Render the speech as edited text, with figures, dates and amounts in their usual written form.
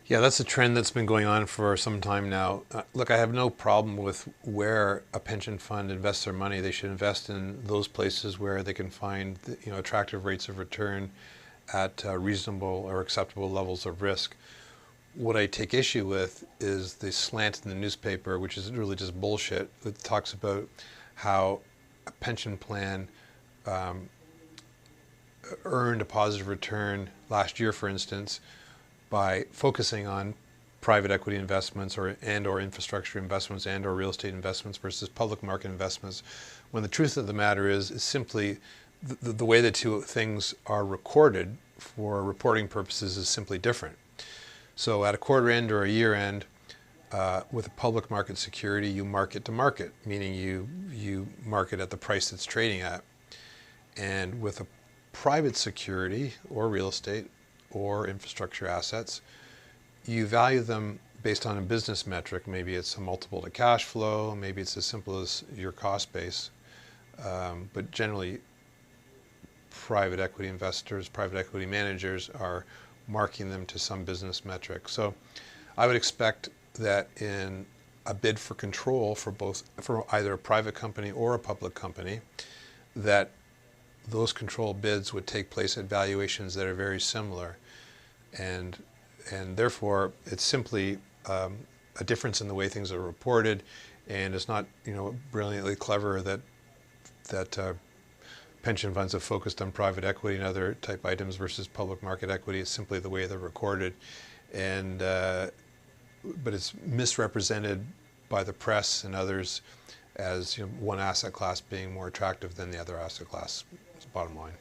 Yeah, that's a trend that's been going on for some time now. Look, I have no problem with where a pension fund invests their money. They should invest in those places where they can find, attractive rates of return at reasonable or acceptable levels of risk. What I take issue with is the slant in the newspaper, which is really just bullshit. It talks about how a pension plan earned a positive return last year, for instance, by focusing on private equity investments or infrastructure investments and or real estate investments versus public market investments, when the truth of the matter is simply the way the two things are recorded for reporting purposes is simply different. So at a quarter end or a year end, with a public market security, you market to market, meaning you market at the price it's trading at. And with a private security or real estate or infrastructure assets, you value them based on a business metric. Maybe it's a multiple to cash flow, maybe it's as simple as your cost base. But generally, private equity investors, private equity managers are marking them to some business metric. So I would expect that in a bid for control for either a private company or a public company, that those control bids would take place at valuations that are very similar, and therefore it's simply a difference in the way things are reported, and it's not brilliantly clever that pension funds have focused on private equity and other type items versus public market equity. It's simply the way they're recorded, and but it's misrepresented by the press and others as one asset class being more attractive than the other asset class. Bottom line.